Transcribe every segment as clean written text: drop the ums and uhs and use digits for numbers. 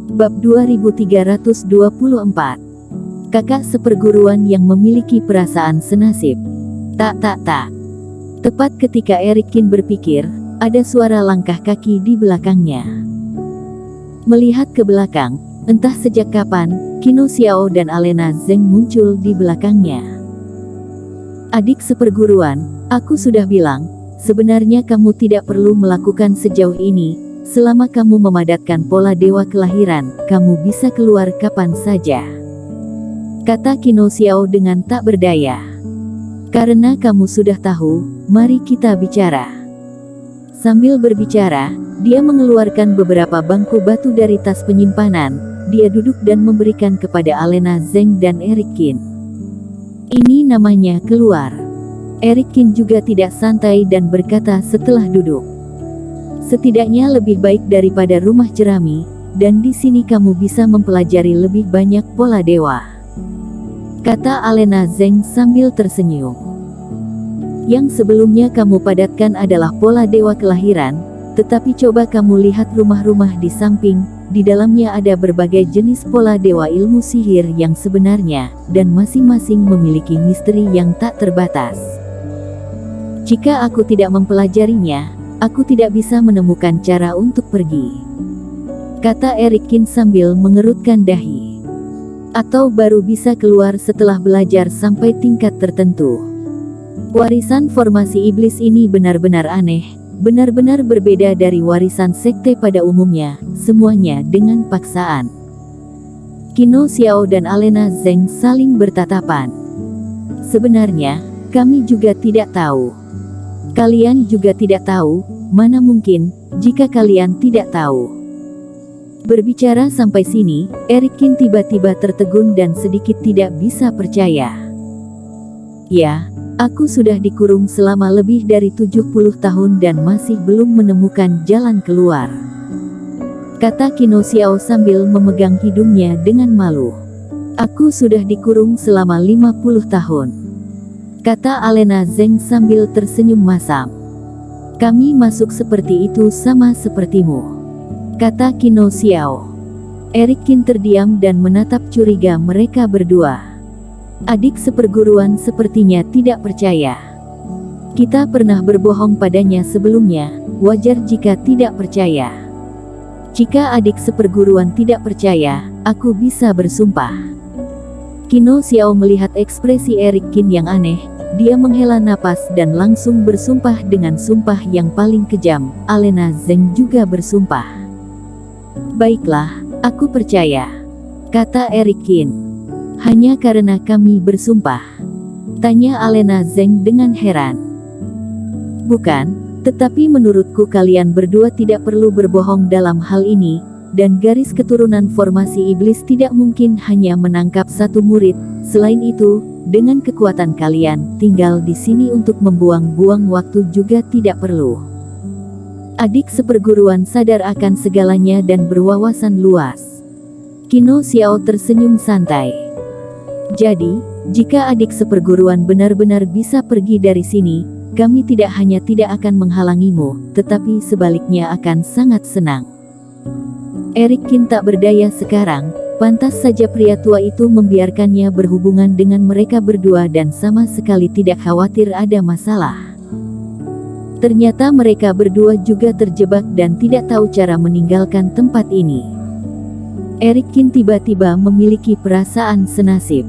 Bab 2324. Kakak seperguruan yang memiliki perasaan senasib. Tak. Tepat ketika Erikin berpikir, ada suara langkah kaki di belakangnya. Melihat ke belakang, entah sejak kapan, Qin Xiao dan Alena Zeng muncul di belakangnya. Adik seperguruan, aku sudah bilang, sebenarnya kamu tidak perlu melakukan sejauh ini. Selama kamu memadatkan pola dewa kelahiran, kamu bisa keluar kapan saja. Kata Qin Xiao dengan tak berdaya. Karena kamu sudah tahu, mari kita bicara. Sambil berbicara, dia mengeluarkan beberapa bangku batu dari tas penyimpanan. Dia duduk dan memberikan kepada Alena Zeng dan Erikin. Ini namanya keluar. Erikin juga tidak santai dan berkata setelah duduk. Setidaknya lebih baik daripada rumah jerami, dan di sini kamu bisa mempelajari lebih banyak pola dewa. Kata Alena Zeng sambil tersenyum. Yang sebelumnya kamu padatkan adalah pola dewa kelahiran, tetapi coba kamu lihat rumah-rumah di samping, di dalamnya ada berbagai jenis pola dewa ilmu sihir yang sebenarnya, dan masing-masing memiliki misteri yang tak terbatas. Jika aku tidak mempelajarinya, aku tidak bisa menemukan cara untuk pergi. Kata Erikin sambil mengerutkan dahi. Atau baru bisa keluar setelah belajar sampai tingkat tertentu. Warisan formasi iblis ini benar-benar aneh, benar-benar berbeda dari warisan sekte pada umumnya, semuanya dengan paksaan. Qin Xiao dan Alena Zeng saling bertatapan. Sebenarnya, kami juga tidak tahu. Kalian juga tidak tahu, mana mungkin, jika kalian tidak tahu. Berbicara sampai sini, Erikin tiba-tiba tertegun dan sedikit tidak bisa percaya. Ya, aku sudah dikurung selama lebih dari 70 tahun dan masih belum menemukan jalan keluar. Kata Qin Xiao sambil memegang hidungnya dengan malu. Aku sudah dikurung selama 50 tahun. Kata Alena Zeng sambil tersenyum masam. Kami masuk seperti itu sama sepertimu. Kata Qin Xiao. Erikin terdiam dan menatap curiga mereka berdua. Adik seperguruan sepertinya tidak percaya. Kita pernah berbohong padanya sebelumnya, wajar jika tidak percaya. Jika adik seperguruan tidak percaya, aku bisa bersumpah. Qin Xiao melihat ekspresi Erikin yang aneh. Dia menghela napas dan langsung bersumpah dengan sumpah yang paling kejam. Alena Zeng juga bersumpah. Baiklah, aku percaya. Kata Erikin. Hanya karena kami bersumpah? Tanya Alena Zeng dengan heran. Bukan, tetapi menurutku kalian berdua tidak perlu berbohong dalam hal ini, dan garis keturunan formasi iblis tidak mungkin hanya menangkap satu murid. Selain itu, dengan kekuatan kalian, tinggal di sini untuk membuang-buang waktu juga tidak perlu. Adik seperguruan sadar akan segalanya dan berwawasan luas. Qin Xiao tersenyum santai. Jadi, jika adik seperguruan benar-benar bisa pergi dari sini, kami tidak hanya tidak akan menghalangimu, tetapi sebaliknya akan sangat senang. Erikin tak berdaya sekarang. Pantas saja pria tua itu membiarkannya berhubungan dengan mereka berdua dan sama sekali tidak khawatir ada masalah. Ternyata mereka berdua juga terjebak dan tidak tahu cara meninggalkan tempat ini. Erikin tiba-tiba memiliki perasaan senasib.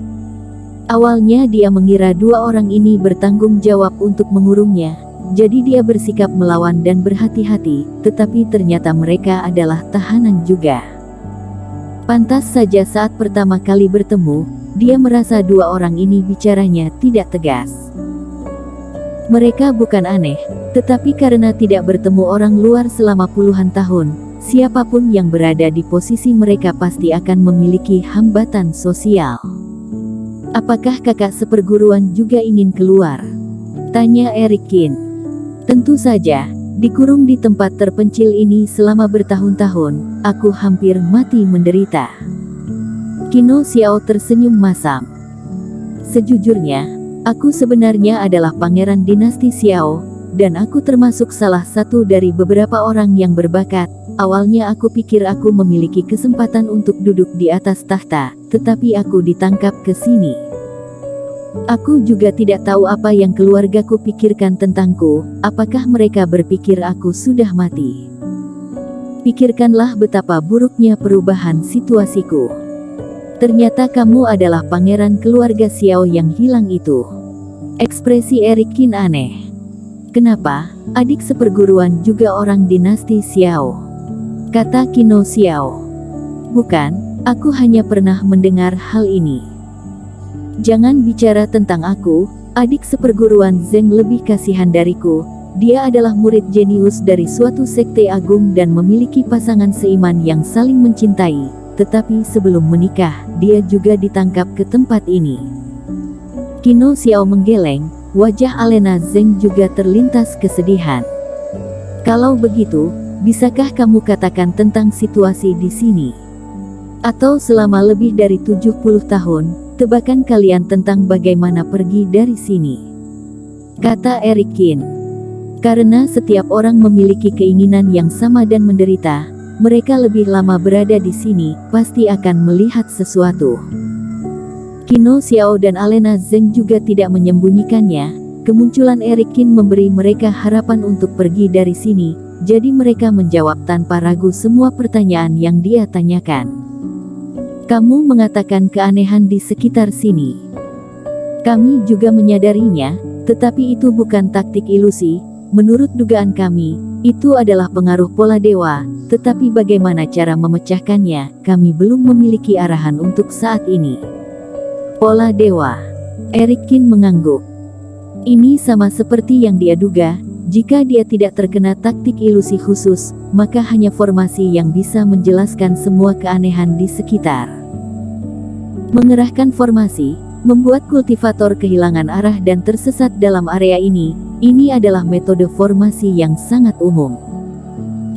Awalnya dia mengira dua orang ini bertanggung jawab untuk mengurungnya, jadi dia bersikap melawan dan berhati-hati, tetapi ternyata mereka adalah tahanan juga. Pantas saja saat pertama kali bertemu, dia merasa dua orang ini bicaranya tidak tegas. Mereka bukan aneh, tetapi karena tidak bertemu orang luar selama puluhan tahun, siapapun yang berada di posisi mereka pasti akan memiliki hambatan sosial. Apakah kakak seperguruan juga ingin keluar? Tanya Erikin. Tentu saja. Dikurung di tempat terpencil ini selama bertahun-tahun, aku hampir mati menderita. Qin Xiao tersenyum masam. Sejujurnya, aku sebenarnya adalah pangeran dinasti Xiao, dan aku termasuk salah satu dari beberapa orang yang berbakat. Awalnya aku pikir aku memiliki kesempatan untuk duduk di atas tahta, tetapi aku ditangkap ke sini. Aku juga tidak tahu apa yang keluargaku pikirkan tentangku, apakah mereka berpikir aku sudah mati. Pikirkanlah betapa buruknya perubahan situasiku. Ternyata kamu adalah pangeran keluarga Xiao yang hilang itu. Ekspresi Eric Qin aneh. Kenapa? Adik seperguruan juga orang dinasti Xiao, kata Qin Xiao. Bukan, aku hanya pernah mendengar hal ini. Jangan bicara tentang aku, adik seperguruan Zeng lebih kasihan dariku. Dia adalah murid jenius dari suatu sekte agung dan memiliki pasangan seiman yang saling mencintai. Tetapi sebelum menikah, dia juga ditangkap ke tempat ini. Qin Xiao menggeleng, wajah Alena Zeng juga terlintas kesedihan. Kalau begitu, bisakah kamu katakan tentang situasi di sini? Atau selama lebih dari 70 tahun, tebakan kalian tentang bagaimana pergi dari sini? Kata Eric Qin. Karena setiap orang memiliki keinginan yang sama dan menderita, mereka lebih lama berada di sini, pasti akan melihat sesuatu. Qin Xiao dan Alena Zeng juga tidak menyembunyikannya. Kemunculan Eric Qin memberi mereka harapan untuk pergi dari sini, jadi mereka menjawab tanpa ragu semua pertanyaan yang dia tanyakan. Kamu mengatakan keanehan di sekitar sini. Kami juga menyadarinya, tetapi itu bukan taktik ilusi. Menurut dugaan kami, itu adalah pengaruh pola dewa, tetapi bagaimana cara memecahkannya, kami belum memiliki arahan untuk saat ini. Pola dewa. Eric Qin mengangguk. Ini sama seperti yang dia duga. Jika dia tidak terkena taktik ilusi khusus, maka hanya formasi yang bisa menjelaskan semua keanehan di sekitar. Mengerahkan formasi, membuat kultivator kehilangan arah dan tersesat dalam area ini adalah metode formasi yang sangat umum.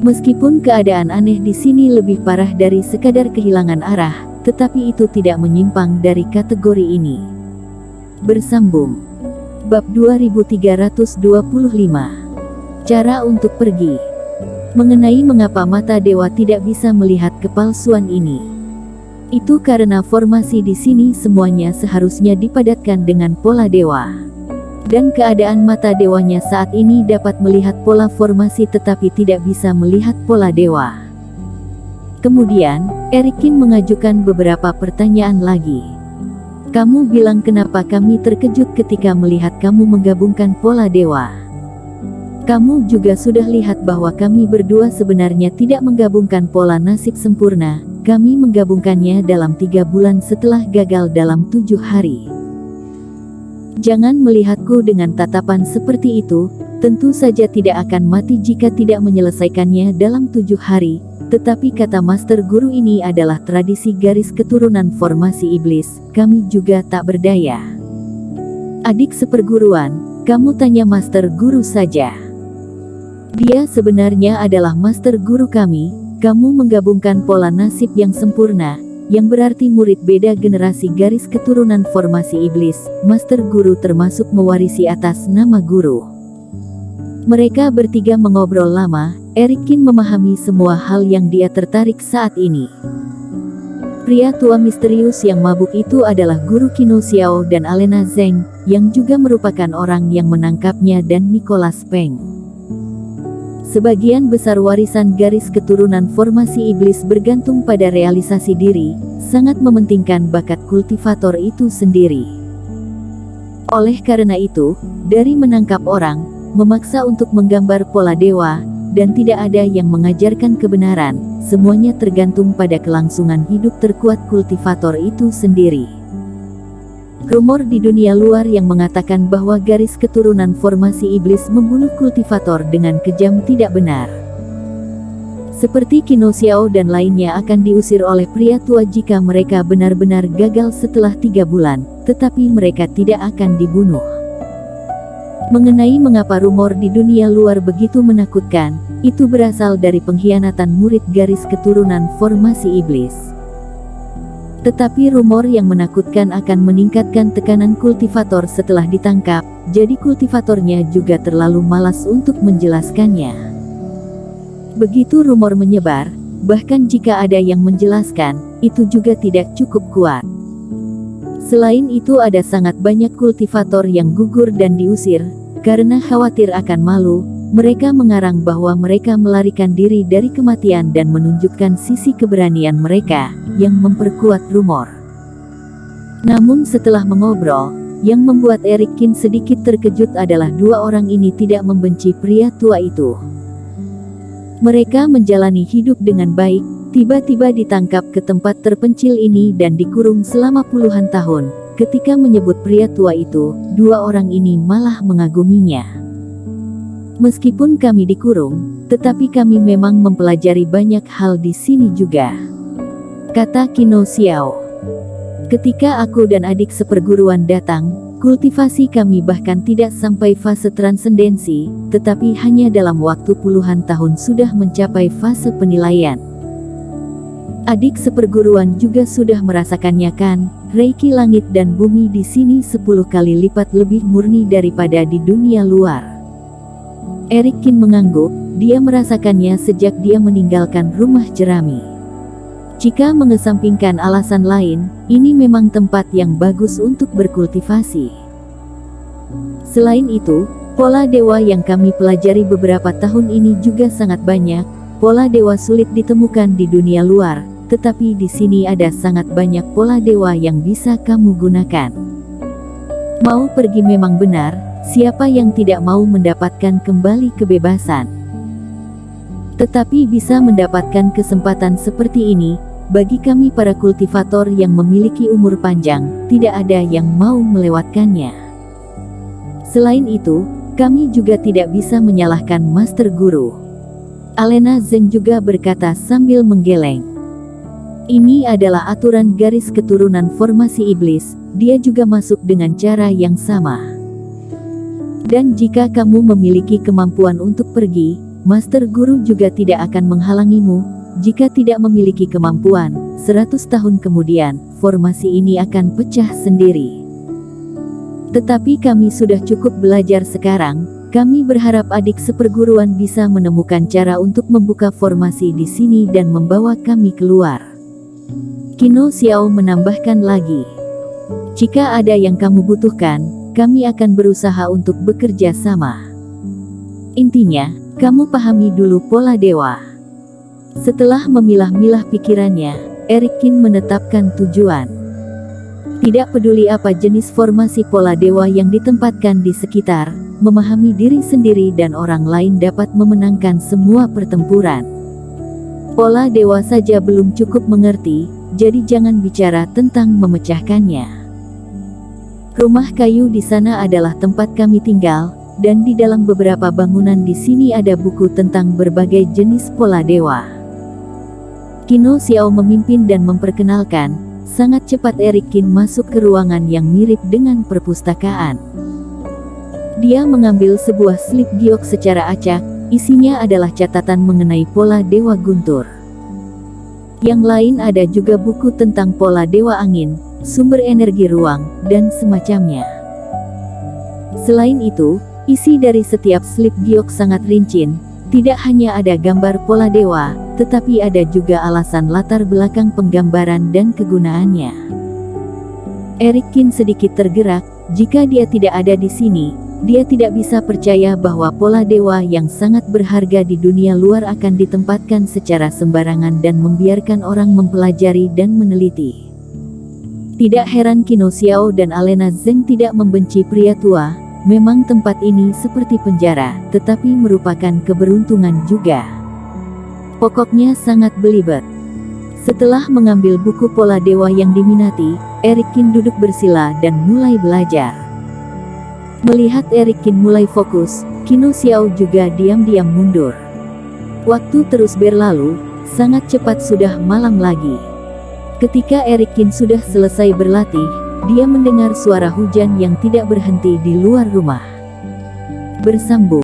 Meskipun keadaan aneh di sini lebih parah dari sekadar kehilangan arah, tetapi itu tidak menyimpang dari kategori ini. Bersambung. Bab 2325. Cara untuk pergi. Mengenai mengapa mata dewa tidak bisa melihat kepalsuan ini. Itu karena formasi di sini semuanya seharusnya dipadatkan dengan pola dewa. Dan keadaan mata dewanya saat ini dapat melihat pola formasi tetapi tidak bisa melihat pola dewa. Kemudian, Eric Qin mengajukan beberapa pertanyaan lagi. Kamu bilang kenapa kami terkejut ketika melihat kamu menggabungkan pola dewa. Kamu juga sudah lihat bahwa kami berdua sebenarnya tidak menggabungkan pola nasib sempurna, kami menggabungkannya dalam 3 bulan setelah gagal dalam 7 hari. Jangan melihatku dengan tatapan seperti itu, tentu saja tidak akan mati jika tidak menyelesaikannya dalam 7 hari, tetapi kata Master Guru ini adalah tradisi garis keturunan formasi iblis, kami juga tak berdaya. Adik seperguruan, kamu tanya Master Guru saja. Dia sebenarnya adalah Master Guru kami. Kamu menggabungkan pola nasib yang sempurna, yang berarti murid beda generasi garis keturunan formasi iblis. Master Guru termasuk mewarisi atas nama guru. Mereka bertiga mengobrol lama. Eric Qin memahami semua hal yang dia tertarik saat ini. Pria tua misterius yang mabuk itu adalah guru Qin Xiao dan Alena Zeng, yang juga merupakan orang yang menangkapnya, dan Nicholas Peng. Sebagian besar warisan garis keturunan formasi iblis bergantung pada realisasi diri, sangat mementingkan bakat kultivator itu sendiri. Oleh karena itu, dari menangkap orang, memaksa untuk menggambar pola dewa, dan tidak ada yang mengajarkan kebenaran, semuanya tergantung pada kelangsungan hidup terkuat kultivator itu sendiri. Rumor di dunia luar yang mengatakan bahwa garis keturunan formasi iblis membunuh kultivator dengan kejam tidak benar. Seperti Qin Xiao dan lainnya akan diusir oleh pria tua jika mereka benar-benar gagal setelah 3 bulan, tetapi mereka tidak akan dibunuh. Mengenai mengapa rumor di dunia luar begitu menakutkan, itu berasal dari pengkhianatan murid garis keturunan formasi iblis. Tetapi rumor yang menakutkan akan meningkatkan tekanan kultivator setelah ditangkap, jadi kultivatornya juga terlalu malas untuk menjelaskannya. Begitu rumor menyebar, bahkan jika ada yang menjelaskan, itu juga tidak cukup kuat. Selain itu ada sangat banyak kultivator yang gugur dan diusir, karena khawatir akan malu. Mereka mengarang bahwa mereka melarikan diri dari kematian dan menunjukkan sisi keberanian mereka, yang memperkuat rumor. Namun setelah mengobrol, yang membuat Erikin sedikit terkejut adalah dua orang ini tidak membenci pria tua itu. Mereka menjalani hidup dengan baik, tiba-tiba ditangkap ke tempat terpencil ini dan dikurung selama puluhan tahun. Ketika menyebut pria tua itu, dua orang ini malah mengaguminya. Meskipun kami dikurung, tetapi kami memang mempelajari banyak hal di sini juga, kata Qin Xiao. Ketika aku dan adik seperguruan datang, kultivasi kami bahkan tidak sampai fase transendensi, tetapi hanya dalam waktu puluhan tahun sudah mencapai fase penilaian. Adik seperguruan juga sudah merasakannya kan, Reiki langit dan bumi di sini 10 kali lipat lebih murni daripada di dunia luar. Erikin mengangguk, dia merasakannya sejak dia meninggalkan rumah jerami. Jika mengesampingkan alasan lain, ini memang tempat yang bagus untuk berkultivasi. Selain itu, pola dewa yang kami pelajari beberapa tahun ini juga sangat banyak. Pola dewa sulit ditemukan di dunia luar, tetapi di sini ada sangat banyak pola dewa yang bisa kamu gunakan. Mau pergi memang benar. Siapa yang tidak mau mendapatkan kembali kebebasan? Tetapi bisa mendapatkan kesempatan seperti ini, bagi kami para kultivator yang memiliki umur panjang, tidak ada yang mau melewatkannya. Selain itu, kami juga tidak bisa menyalahkan Master Guru. Alena Zeng juga berkata sambil menggeleng. Ini adalah aturan garis keturunan formasi iblis, dia juga masuk dengan cara yang sama. Dan jika kamu memiliki kemampuan untuk pergi, Master Guru juga tidak akan menghalangimu. Jika tidak memiliki kemampuan, 100 tahun kemudian, formasi ini akan pecah sendiri. Tetapi kami sudah cukup belajar sekarang, kami berharap adik seperguruan bisa menemukan cara untuk membuka formasi di sini dan membawa kami keluar. Qin Xiao menambahkan lagi. Jika ada yang kamu butuhkan, kami akan berusaha untuk bekerja sama. Intinya, kamu pahami dulu pola dewa. Setelah memilah-milah pikirannya, Erikin menetapkan tujuan. Tidak peduli apa jenis formasi pola dewa yang ditempatkan di sekitar, memahami diri sendiri dan orang lain dapat memenangkan semua pertempuran. Pola dewa saja belum cukup mengerti, jadi jangan bicara tentang memecahkannya. Rumah kayu di sana adalah tempat kami tinggal, dan di dalam beberapa bangunan di sini ada buku tentang berbagai jenis pola dewa. Qin Xiao memimpin dan memperkenalkan. Sangat cepat Erikin masuk ke ruangan yang mirip dengan perpustakaan. Dia mengambil sebuah slip giok secara acak, isinya adalah catatan mengenai pola dewa guntur. Yang lain ada juga buku tentang pola dewa angin, sumber energi ruang, dan semacamnya. Selain itu, isi dari setiap slip giok sangat rinci, tidak hanya ada gambar pola dewa, tetapi ada juga alasan latar belakang penggambaran dan kegunaannya. Erikin sedikit tergerak, jika dia tidak ada di sini, dia tidak bisa percaya bahwa pola dewa yang sangat berharga di dunia luar akan ditempatkan secara sembarangan dan membiarkan orang mempelajari dan meneliti. Tidak heran Qin Xiao dan Alena Zeng tidak membenci pria tua, memang tempat ini seperti penjara, tetapi merupakan keberuntungan juga. Pokoknya sangat belibet. Setelah mengambil buku pola dewa yang diminati, Erikin duduk bersila dan mulai belajar. Melihat Erikin mulai fokus, Qin Xiao juga diam-diam mundur. Waktu terus berlalu, sangat cepat sudah malam lagi. Ketika Erikin sudah selesai berlatih, dia mendengar suara hujan yang tidak berhenti di luar rumah. Bersambung.